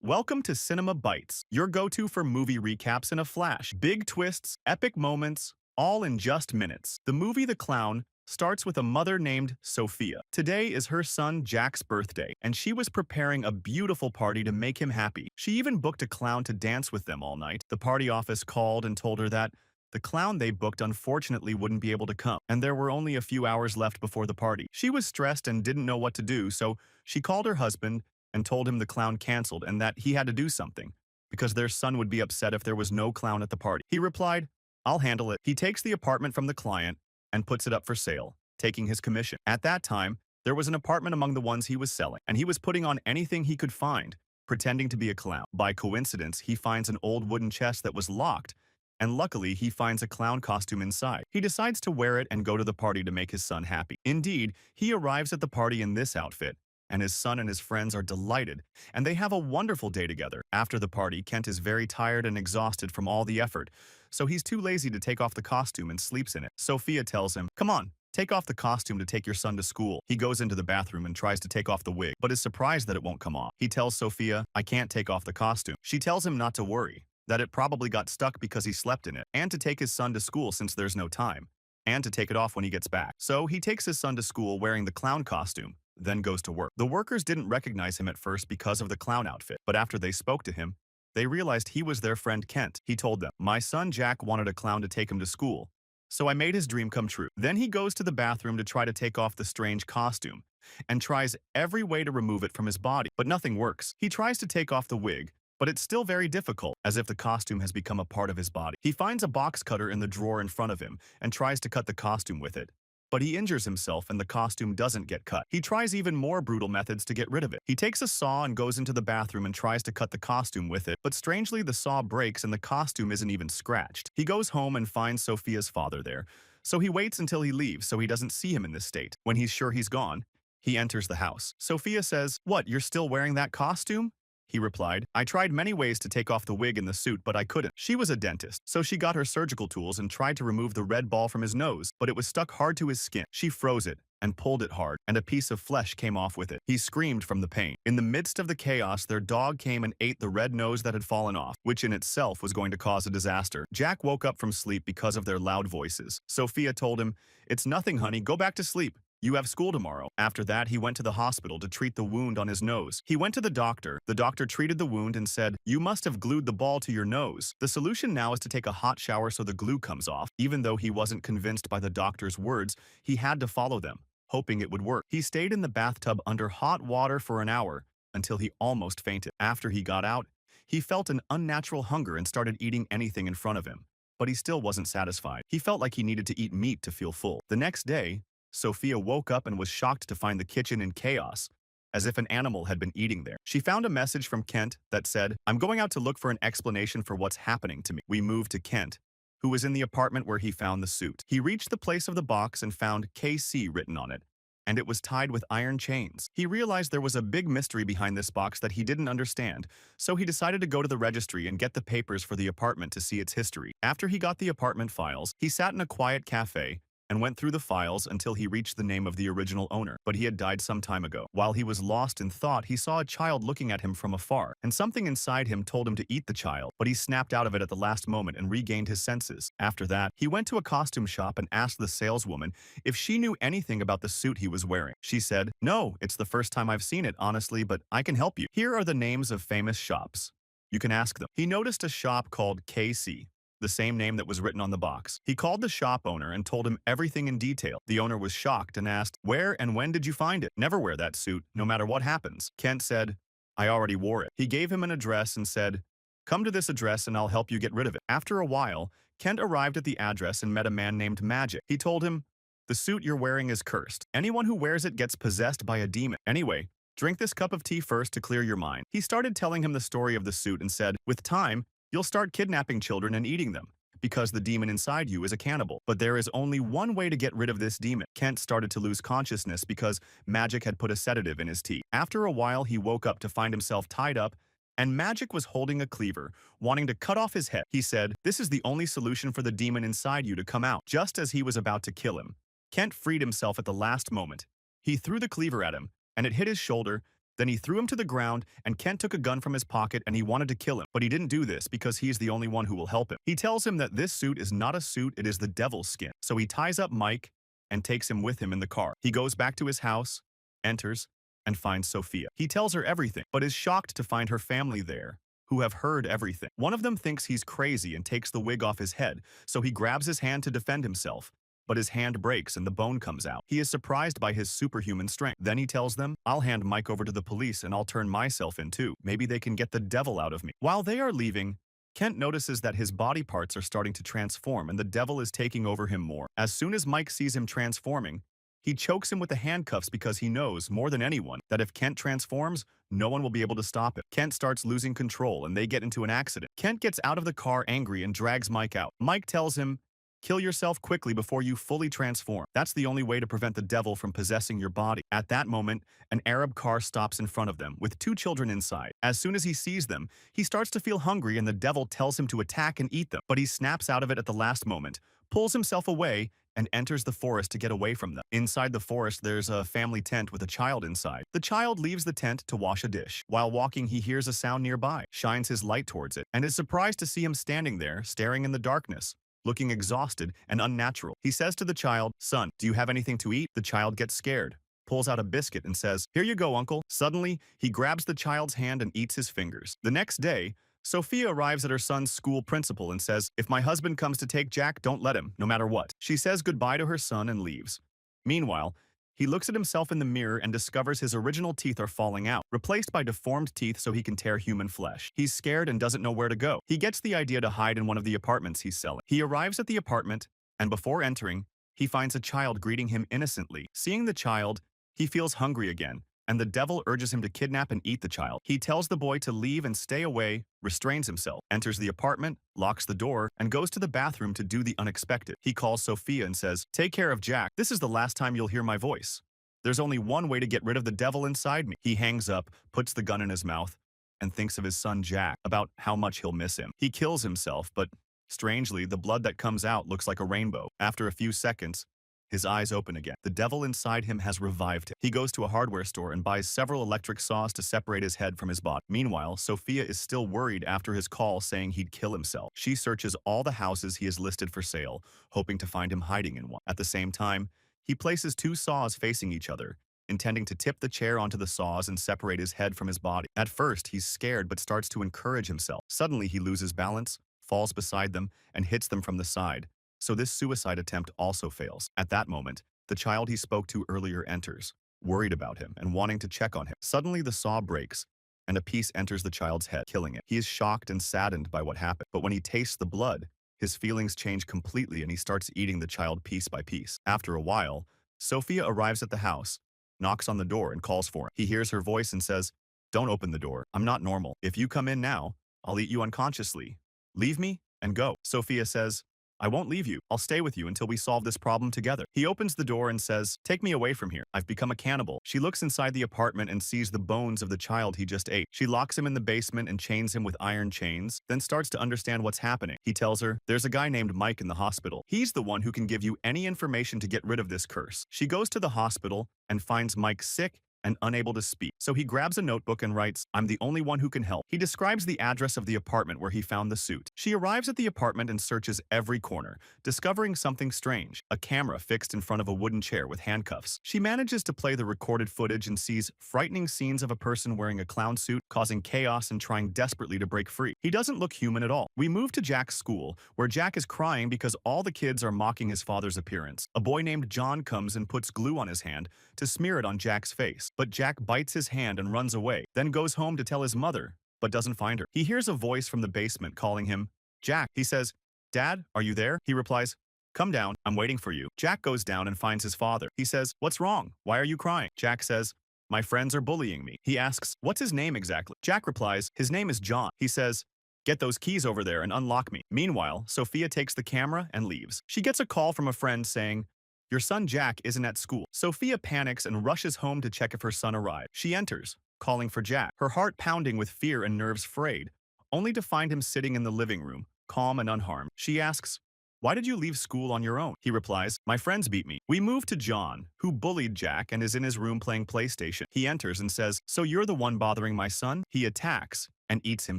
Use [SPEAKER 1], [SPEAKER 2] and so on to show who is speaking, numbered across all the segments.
[SPEAKER 1] Welcome to Cinema Bites, your go-to for movie recaps in a flash. Big twists, epic moments, all in just minutes. The movie The Clown starts with a mother named Sophia. Today is her son Jack's birthday, and she was preparing a beautiful party to make him happy. She even booked a clown to dance with them all night. The party office called and told her that the clown they booked unfortunately wouldn't be able to come, and there were only a few hours left before the party. She was stressed and didn't know what to do, so she called her husband and told him the clown canceled and that he had to do something, because their son would be upset if there was no clown at the party. He replied, "I'll handle it." He takes the apartment from the client and puts it up for sale, taking his commission. At that time, there was an apartment among the ones he was selling, and he was putting on anything he could find, pretending to be a clown. By coincidence, he finds an old wooden chest that was locked, and luckily he finds a clown costume inside. He decides to wear it and go to the party to make his son happy. Indeed, he arrives at the party in this outfit, and his son and his friends are delighted, and they have a wonderful day together. After the party, Kent is very tired and exhausted from all the effort, so he's too lazy to take off the costume and sleeps in it. Sophia tells him, "Come on, take off the costume to take your son to school." He goes into the bathroom and tries to take off the wig, but is surprised that it won't come off. He tells Sophia, "I can't take off the costume." She tells him not to worry, that it probably got stuck because he slept in it, and to take his son to school since there's no time, and to take it off when he gets back. So he takes his son to school wearing the clown costume, then goes to work. The workers didn't recognize him at first because of the clown outfit, but after they spoke to him, they realized he was their friend Kent. He told them, "My son Jack wanted a clown to take him to school, so I made his dream come true." Then he goes to the bathroom to try to take off the strange costume, and tries every way to remove it from his body, but nothing works. He tries to take off the wig, but it's still very difficult, as if the costume has become a part of his body. He finds a box cutter in the drawer in front of him, and tries to cut the costume with it, but he injures himself and the costume doesn't get cut. He tries even more brutal methods to get rid of it. He takes a saw and goes into the bathroom and tries to cut the costume with it, but strangely the saw breaks and the costume isn't even scratched. He goes home and finds Sophia's father there, so he waits until he leaves so he doesn't see him in this state. When he's sure he's gone, he enters the house. Sophia says, "What, you're still wearing that costume?" He replied, "I tried many ways to take off the wig and the suit, but I couldn't." She was a dentist, so she got her surgical tools and tried to remove the red ball from his nose, but it was stuck hard to his skin. She froze it and pulled it hard, and a piece of flesh came off with it. He screamed from the pain. In the midst of the chaos, their dog came and ate the red nose that had fallen off, which in itself was going to cause a disaster. Jack woke up from sleep because of their loud voices. Sophia told him, "It's nothing, honey, go back to sleep. You have school tomorrow." After that, he went to the hospital to treat the wound on his nose. He went to the doctor. The doctor treated the wound and said, "You must have glued the ball to your nose. The solution now is to take a hot shower so the glue comes off." Even though he wasn't convinced by the doctor's words, he had to follow them, hoping it would work. He stayed in the bathtub under hot water for an hour until he almost fainted. After he got out, he felt an unnatural hunger and started eating anything in front of him. But he still wasn't satisfied. He felt like he needed to eat meat to feel full. The next day, Sophia woke up and was shocked to find the kitchen in chaos, as if an animal had been eating there. She found a message from Kent that said, "I'm going out to look for an explanation for what's happening to me." We moved to Kent, who was in the apartment where he found the suit. He reached the place of the box and found KC written on it, and it was tied with iron chains. He realized there was a big mystery behind this box that he didn't understand, so he decided to go to the registry and get the papers for the apartment to see its history. After he got the apartment files, he sat in a quiet cafe and went through the files until he reached the name of the original owner, but he had died some time ago. While he was lost in thought, he saw a child looking at him from afar, and something inside him told him to eat the child, but he snapped out of it at the last moment and regained his senses. After that, he went to a costume shop and asked the saleswoman if she knew anything about the suit he was wearing. She said, "No, it's the first time I've seen it, honestly, but I can help you. Here are the names of famous shops. You can ask them." He noticed a shop called KC, the same name that was written on the box. He called the shop owner and told him everything in detail. The owner was shocked and asked, "Where and when did you find it?" "Never wear that suit, no matter what happens." Kent said, "I already wore it." He gave him an address and said, "Come to this address and I'll help you get rid of it." After a while, Kent arrived at the address and met a man named Magic. He told him, "The suit you're wearing is cursed. Anyone who wears it gets possessed by a demon. Anyway, drink this cup of tea first to clear your mind." He started telling him the story of the suit and said, "With time, you'll start kidnapping children and eating them, because the demon inside you is a cannibal. But there is only one way to get rid of this demon." Kent started to lose consciousness because Magic had put a sedative in his tea. After a while, he woke up to find himself tied up, and Magic was holding a cleaver, wanting to cut off his head. He said, "This is the only solution for the demon inside you to come out." Just as he was about to kill him, Kent freed himself at the last moment. He threw the cleaver at him, and it hit his shoulder, Then he threw him to the ground, and Kent took a gun from his pocket and he wanted to kill him. But he didn't do this because he is the only one who will help him. He tells him that this suit is not a suit, it is the devil's skin. So he ties up Mike and takes him with him in the car. He goes back to his house, enters, and finds Sophia. He tells her everything, but is shocked to find her family there, who have heard everything. One of them thinks he's crazy and takes the wig off his head, so he grabs his hand to defend himself. But his hand breaks and the bone comes out. He is surprised by his superhuman strength. Then he tells them, I'll hand Mike over to the police and I'll turn myself in too. Maybe they can get the devil out of me. While they are leaving, Kent notices that his body parts are starting to transform and the devil is taking over him more. As soon as Mike sees him transforming, he chokes him with the handcuffs because he knows, more than anyone, that if Kent transforms, no one will be able to stop it. Kent starts losing control and they get into an accident. Kent gets out of the car angry and drags Mike out. Mike tells him, kill yourself quickly before you fully transform. That's the only way to prevent the devil from possessing your body. At that moment, an Arab car stops in front of them, with 2 children inside. As soon as he sees them, he starts to feel hungry and the devil tells him to attack and eat them. But he snaps out of it at the last moment, pulls himself away, and enters the forest to get away from them. Inside the forest, there's a family tent with a child inside. The child leaves the tent to wash a dish. While walking, he hears a sound nearby, shines his light towards it, and is surprised to see him standing there, staring in the darkness, looking exhausted and unnatural. He says to the child, son, do you have anything to eat? The child gets scared, pulls out a biscuit and says, here you go, uncle. Suddenly, he grabs the child's hand and eats his fingers. The next day, Sophia arrives at her son's school principal and says, if my husband comes to take Jack, don't let him, no matter what. She says goodbye to her son and leaves. Meanwhile, he looks at himself in the mirror and discovers his original teeth are falling out, replaced by deformed teeth so he can tear human flesh. He's scared and doesn't know where to go. He gets the idea to hide in one of the apartments he's selling. He arrives at the apartment, and before entering, he finds a child greeting him innocently. Seeing the child, he feels hungry again, and the devil urges him to kidnap and eat the child. He tells the boy to leave and stay away, restrains himself, enters the apartment, locks the door, and goes to the bathroom to do the unexpected. He calls Sophia and says, take care of Jack. This is the last time you'll hear my voice. There's only one way to get rid of the devil inside me. He hangs up, puts the gun in his mouth, and thinks of his son Jack, about how much he'll miss him. He kills himself, but strangely, the blood that comes out looks like a rainbow. After a few seconds, his eyes open again. The devil inside him has revived him. He goes to a hardware store and buys several electric saws to separate his head from his body. Meanwhile, Sophia is still worried after his call saying he'd kill himself. She searches all the houses he has listed for sale, hoping to find him hiding in one. At the same time, he places 2 saws facing each other, intending to tip the chair onto the saws and separate his head from his body. At first, he's scared but starts to encourage himself. Suddenly, he loses balance, falls beside them, and hits them from the side. So this suicide attempt also fails. At that moment, the child he spoke to earlier enters, worried about him and wanting to check on him. Suddenly, the saw breaks, and a piece enters the child's head, killing it. He is shocked and saddened by what happened, but when he tastes the blood, his feelings change completely and he starts eating the child piece by piece. After a while, Sophia arrives at the house, knocks on the door and calls for him. He hears her voice and says, don't open the door. I'm not normal. If you come in now, I'll eat you unconsciously. Leave me and go. Sophia says, I won't leave you. I'll stay with you until we solve this problem together. He opens the door and says, take me away from here. I've become a cannibal. She looks inside the apartment and sees the bones of the child he just ate. She locks him in the basement and chains him with iron chains, then starts to understand what's happening. He tells her, there's a guy named Mike in the hospital. He's the one who can give you any information to get rid of this curse. She goes to the hospital and finds Mike sick and unable to speak. So he grabs a notebook and writes, I'm the only one who can help. He describes the address of the apartment where he found the suit. She arrives at the apartment and searches every corner, discovering something strange, a camera fixed in front of a wooden chair with handcuffs. She manages to play the recorded footage and sees frightening scenes of a person wearing a clown suit, causing chaos and trying desperately to break free. He doesn't look human at all. We move to Jack's school, where Jack is crying because all the kids are mocking his father's appearance. A boy named John comes and puts glue on his hand to smear it on Jack's face. But Jack bites his hand and runs away, then goes home to tell his mother, but doesn't find her. He hears a voice from the basement calling him, Jack. He says, Dad, are you there? He replies, come down, I'm waiting for you. Jack goes down and finds his father. He says, what's wrong? Why are you crying? Jack says, my friends are bullying me. He asks, what's his name exactly? Jack replies, his name is John. He says, get those keys over there and unlock me. Meanwhile, Sophia takes the camera and leaves. She gets a call from a friend saying, your son Jack isn't at school. Sophia panics and rushes home to check if her son arrived. She enters, calling for Jack, her heart pounding with fear and nerves frayed, only to find him sitting in the living room, calm and unharmed. She asks, "Why did you leave school on your own?" He replies, "My friends beat me." We move to John, who bullied Jack and is in his room playing PlayStation. He enters and says, "So you're the one bothering my son?" He attacks and eats him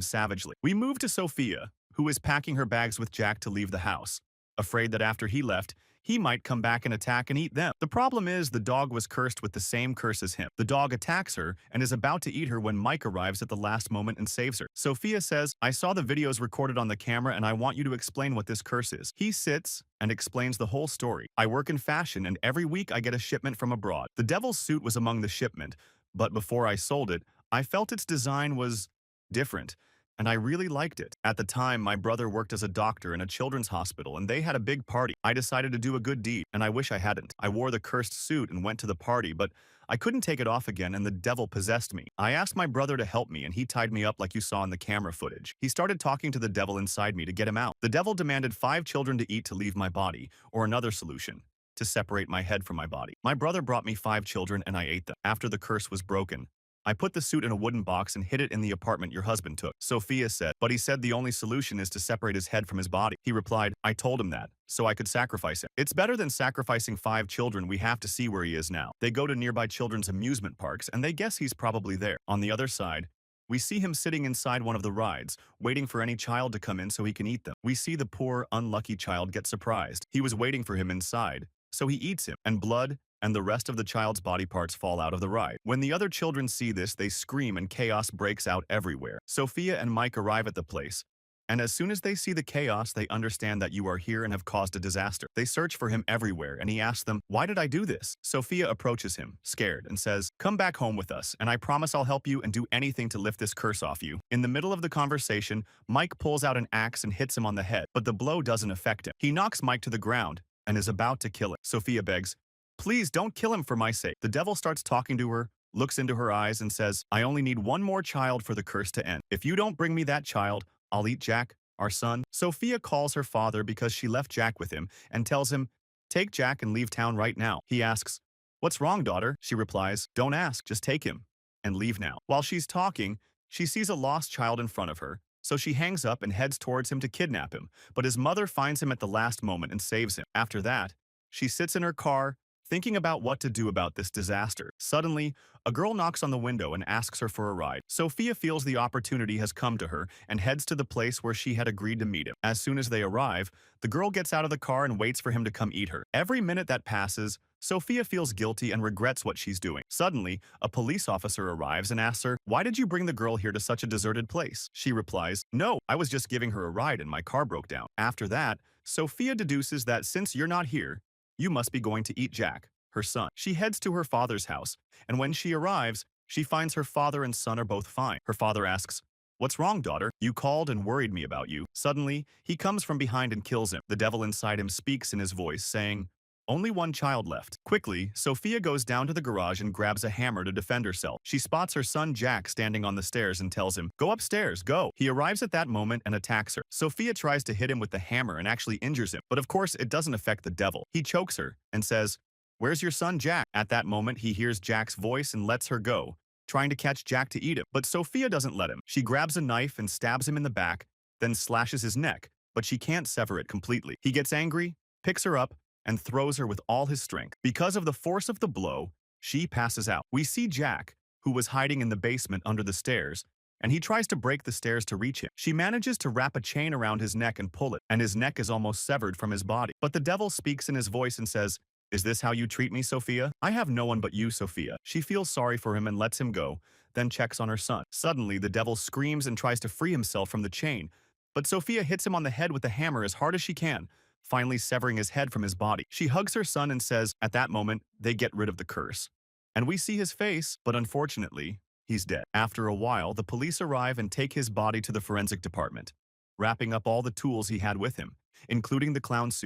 [SPEAKER 1] savagely. We move to Sophia, who is packing her bags with Jack to leave the house, afraid that after he left, he might come back and attack and eat them. The problem is the dog was cursed with the same curse as him. The dog attacks her and is about to eat her when Mike arrives at the last moment and saves her. Sophia says, "I saw the videos recorded on the camera and I want you to explain what this curse is." He sits and explains the whole story. "I work in fashion and every week I get a shipment from abroad. The devil's suit was among the shipment, but before I sold it, I felt its design was different, and I really liked it. At the time, my brother worked as a doctor in a children's hospital and they had a big party. I decided to do a good deed, and I wish I hadn't. I wore the cursed suit and went to the party, but I couldn't take it off again and the devil possessed me. I asked my brother to help me and he tied me up like you saw in the camera footage. He started talking to the devil inside me to get him out. The devil demanded 5 children to eat to leave my body, or another solution, to separate my head from my body. My brother brought me 5 children and I ate them. After the curse was broken, I put the suit in a wooden box and hid it in the apartment your husband took." Sophia said, "But he said the only solution is to separate his head from his body." He replied, "I told him that, so I could sacrifice him. It's better than sacrificing 5 children. We have to see where he is now." They go to nearby children's amusement parks and they guess he's probably there. On the other side, we see him sitting inside one of the rides, waiting for any child to come in so he can eat them. We see the poor, unlucky child get surprised. He was waiting for him inside, so he eats him, and blood and the rest of the child's body parts fall out of the ride. When the other children see this, they scream and chaos breaks out everywhere. Sophia and Mike arrive at the place, and as soon as they see the chaos, they understand that you are here and have caused a disaster. They search for him everywhere, and he asks them, "Why did I do this?" Sophia approaches him, scared, and says, "Come back home with us, and I promise I'll help you and do anything to lift this curse off you." In the middle of the conversation, Mike pulls out an axe and hits him on the head, but the blow doesn't affect him. He knocks Mike to the ground and is about to kill him. Sophia begs, "Please don't kill him for my sake." The devil starts talking to her, looks into her eyes and says, "I only need one more child for the curse to end. If you don't bring me that child, I'll eat Jack, our son." Sophia calls her father because she left Jack with him and tells him, "Take Jack and leave town right now." He asks, "What's wrong, daughter?" She replies, "Don't ask, just take him and leave now." While she's talking, she sees a lost child in front of her, so she hangs up and heads towards him to kidnap him, but his mother finds him at the last moment and saves him. After that, she sits in her car, thinking about what to do about this disaster. Suddenly, a girl knocks on the window and asks her for a ride. Sophia feels the opportunity has come to her and heads to the place where she had agreed to meet him. As soon as they arrive, the girl gets out of the car and waits for him to come eat her. Every minute that passes, Sophia feels guilty and regrets what she's doing. Suddenly, a police officer arrives and asks her, "Why did you bring the girl here to such a deserted place?" She replies, "No, I was just giving her a ride and my car broke down." After that, Sophia deduces that since you're not here, you must be going to eat Jack, her son. She heads to her father's house, and when she arrives, she finds her father and son are both fine. Her father asks, "What's wrong, daughter? You called and worried me about you." Suddenly, he comes from behind and kills him. The devil inside him speaks in his voice, saying, "Only one child left." Quickly, Sophia goes down to the garage and grabs a hammer to defend herself. She spots her son Jack standing on the stairs and tells him, "Go upstairs, go." He arrives at that moment and attacks her. Sophia tries to hit him with the hammer and actually injures him, but of course it doesn't affect the devil. He chokes her and says, "Where's your son Jack?" At that moment, he hears Jack's voice and lets her go, trying to catch Jack to eat him. But Sophia doesn't let him. She grabs a knife and stabs him in the back, then slashes his neck, but she can't sever it completely. He gets angry, picks her up, and throws her with all his strength. Because of the force of the blow, she passes out. We see Jack, who was hiding in the basement under the stairs, and he tries to break the stairs to reach him. She manages to wrap a chain around his neck and pull it, and his neck is almost severed from his body. But the devil speaks in his voice and says, "Is this how you treat me, Sophia? I have no one but you, Sophia." She feels sorry for him and lets him go, then checks on her son. Suddenly, the devil screams and tries to free himself from the chain, but Sophia hits him on the head with the hammer as hard as she can, finally severing his head from his body. She hugs her son and says, at that moment, they get rid of the curse. And we see his face, but unfortunately, he's dead. After a while, the police arrive and take his body to the forensic department, wrapping up all the tools he had with him, including the clown suit.